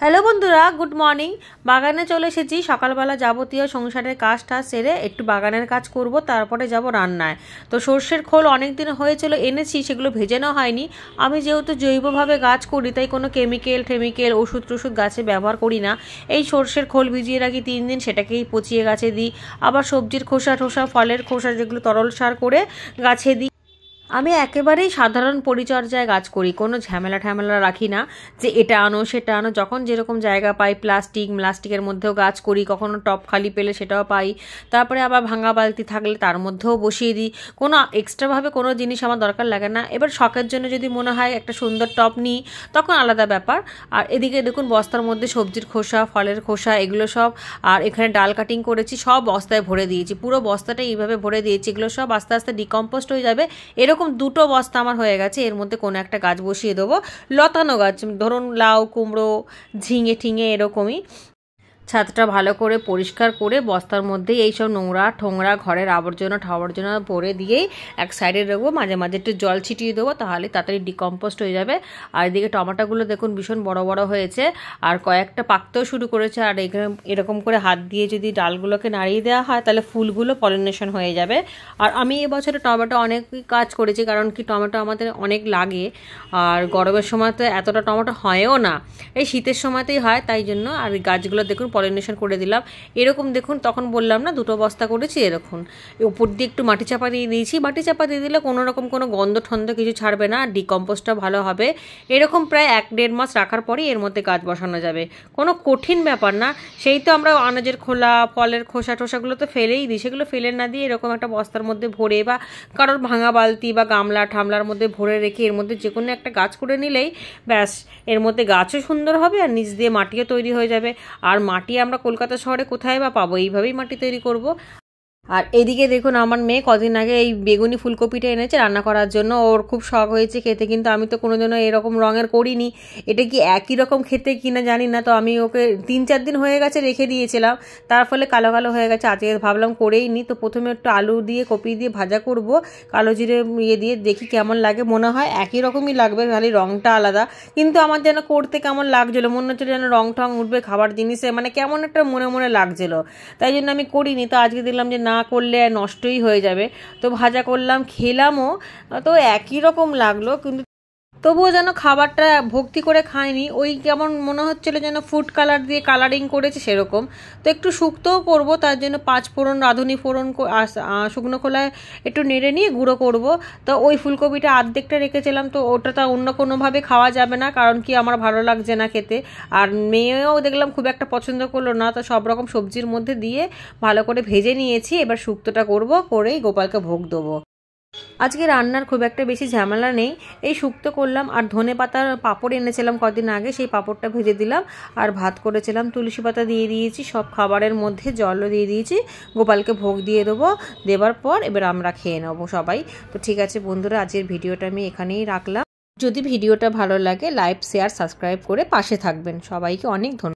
Hello বন্ধুরা, good morning. বাগানে চলে এসেছি। সকালবেলা যাবতীয় সংসারের কাজটা সেরে একটু বাগানের কাজ করব, তারপরে যাব রান্নায়। তো সর্ষের খোল অনেক দিন হয়েছিল এনেছি, সেগুলো ভেজে নেওয়া হয়নি। আমি যেহেতু জৈবভাবে গাছ করি, তাই কোনো কেমিক্যাল ওষুধ টষুধ গাছে ব্যবহার করি না। এই সর্ষের খোল ভিজিয়ে রাখি 3 দিন, সেটাকেই পচিয়ে গাছে দিই। আবার সবজির খোসা ঠোসা, ফলের খোসা, যেগুলো তরল সার করে গাছে দিই। আমি একেবারেই সাধারণ পরিচর্যায় গাছ করি, কোনো ঝামেলা রাখি না যে এটা আনো সেটা আনো। যখন যেরকম জায়গা পাই, প্লাস্টিকের মধ্যেও গাছ করি, কখনো টব খালি পেলে সেটাও পাই। তারপরে আবার ভাঙা বালতি থাকলে তার মধ্যেও বসিয়ে দিই। কোনো এক্সট্রাভাবে কোনো জিনিস আমার দরকার লাগে না। এবার শখের জন্য যদি মনে হয় একটা সুন্দর টব নিই, তখন আলাদা ব্যাপার। আর এদিকে দেখুন বস্তার মধ্যে সবজির খোসা, ফলের খোসা, এগুলো সব, আর এখানে ডাল কাটিং করেছি, সব বস্তায় ভরে দিয়েছি। পুরো বস্তাটা এইভাবে ভরে দিয়েছি। এগুলো সব আস্তে আস্তে ডিকম্পোস্ট হয়ে যাবে। এরকম 2টো বস্তা আমার হয়ে গেছে। এর মধ্যে কোনো একটা গাছ বসিয়ে দেবো, লতানো গাছ, ধরুন লাউ, কুমড়ো, ঝিঙে ঠিঙে, এরকমই। ছাদটা ভালো করে পরিষ্কার করে বস্তার মধ্যে এইসব নোংরা ঠোংরা, ঘরের আবর্জনা ভরে দিয়েই এক সাইডে রাখবো। মাঝে মাঝে একটু জল ছিটিয়ে দেবো, তাহলে তাড়াতাড়ি ডিকম্পোস্ট হয়ে যাবে। আর এদিকে টমেটোগুলো দেখুন ভীষণ বড় বড় হয়েছে, আর কয়েকটা পাকতেও শুরু করেছে। আর এরকম করে হাত দিয়ে যদি ডালগুলোকে নাড়িয়ে দেওয়া হয়, তাহলে ফুলগুলো পলিনেশন হয়ে যাবে। আর আমি এবছরে টমেটো অনেক কাজ করেছি, কারণ কি টমেটো আমাদের অনেক লাগে। আর গরমের সময় তো এতটা টমেটো হয়ও না, এই শীতের সময়তেই হয়, তাই জন্য। আর গাছগুলো দেখুন পলিনেশন করে দিলাম। এরকম দেখুন, তখন বললাম না 2টো বস্তা করেছি, এরকম উপর দিয়ে একটু মাটি চাপা দিয়ে দিয়েছি। মাটি চাপা দিয়ে দিলে কোনো রকম কোনো গন্ধ ঠন্ধ কিছু ছাড়বে না, আর ডিকম্পোস্টটা ভালো হবে। এরকম প্রায় 1-1.5 মাস রাখার পরই এর মধ্যে গাছ বসানো যাবে। কোনো কঠিন ব্যাপার না। সেই তো আমরা আনাজের খোলা, ফলের খোসা টোসাগুলো তো ফেলেই দিই, সেগুলো ফেলে না দিয়ে এরকম একটা বস্তার মধ্যে ভরে, বা কারোর ভাঙা বালতি বা গামলা ঠামলার মধ্যে ভরে রেখে এর মধ্যে যে কোনো একটা গাছ করে নিলেই ব্যাস, এর মধ্যে গাছও সুন্দর হবে, আর নিচ দিয়ে মাটিও তৈরি হয়ে যাবে। আর মাটি আমরা কলকাতা শহরে কোথায় বা পাবো? এইভাবেই মাটি তৈরি করব। আর এদিকে দেখুন আমার মেয়ে কদিন আগে এই বেগুনি ফুলকপিটা এনেছে রান্না করার জন্য। ওর খুব শখ হয়েছে খেতে, কিন্তু আমি তো কোনোদিনও এরকম রঙের করিনি। এটা কি একই রকম খেতে কিনা জানি না। তো আমি ওকে 3-4 দিন হয়ে গেছে রেখে দিয়েছিলাম, তার ফলে কালো কালো হয়ে গেছে। আজকে ভাবলাম করেই নি। তো প্রথমে একটু আলু দিয়ে কপি দিয়ে ভাজা করব, কালো জিরে দিয়ে, দেখি কেমন লাগে। মনে হয় একই রকমই লাগবে, খালি রঙটা আলাদা। কিন্তু আমার যেন করতে কেমন লাগছিলো, মনে হচ্ছিল যেন রং ঠং উঠবে খাবার জিনিসে, মানে কেমন একটা মনে মনে লাগছিল। তাই জন্য আমি করিনি। তো আজকে দেখলাম যে না করলে নষ্টই হয়ে যাবে। তো ভাজা করলাম, খেলামও, তো একই রকম লাগলো, কিন্তু তবুও যেন খাবারটা ভক্তি করে খাইনি। ওই কেমন মনে হচ্ছিল যেন ফুড কালার দিয়ে কালারিং করেছে সেরকম। তো একটু শুক্তোও করবো, তার জন্য 5 ফোড়ন, রাঁধুনি ফোড়ন, শুকনো খোলায় একটু নেড়ে নিয়ে গুঁড়ো করব। তো ওই ফুলকপিটা অর্ধেকটা রেখেছিলাম, তো ওটা তো অন্য কোনোভাবে খাওয়া যাবে না, কারণ কি আমার ভালো লাগছে না খেতে। আর মেয়েও দেখলাম খুব একটা পছন্দ করলো না। তো সব রকম সবজির মধ্যে দিয়ে ভালো করে ভেজে নিয়েছি। এবার শুক্তোটা করব, করেই গোপালকে ভোগ দেবো। আজকে রান্নার খুব একটা বেশি ঝামেলা নেই, এই শুক্তো করলাম। আর ধনে পাতার পাঁপড় এনেছিলাম কদিন আগে, সেই পাঁপড়টা ভেজে দিলাম। আর ভাত করেছিলাম, তুলসী পাতা দিয়ে দিয়েছি, সব খাবারের মধ্যে জলও দিয়ে দিয়েছি। গোপালকে ভোগ দিয়ে দেবো, দেবার পর এবার আমরা খেয়ে নেবো সবাই। তো ঠিক আছে বন্ধুরা, আজকের ভিডিওটা আমি এখানেই রাখলাম। যদি ভিডিওটা ভালো লাগে, লাইক শেয়ার সাবস্ক্রাইব করে পাশে থাকবেন। সবাইকে অনেক ধন্যবাদ।